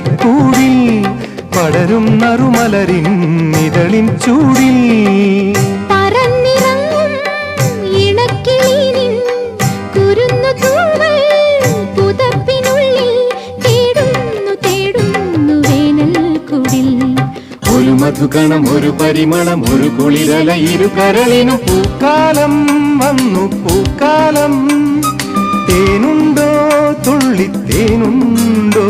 ചെല്ലക്കിളിക്കൂടിൽ പടരും നറുമലരിൻ ഇതളിൻ ചൂടിൽ ഒരു മധുകണം ഒരു പരിമളം ഒരു കുളിരല ഇരു കരളിനും പൂക്കാലം വന്നു പൂക്കാലം തേനുണ്ടോ തുള്ളിത്തേനുണ്ടോ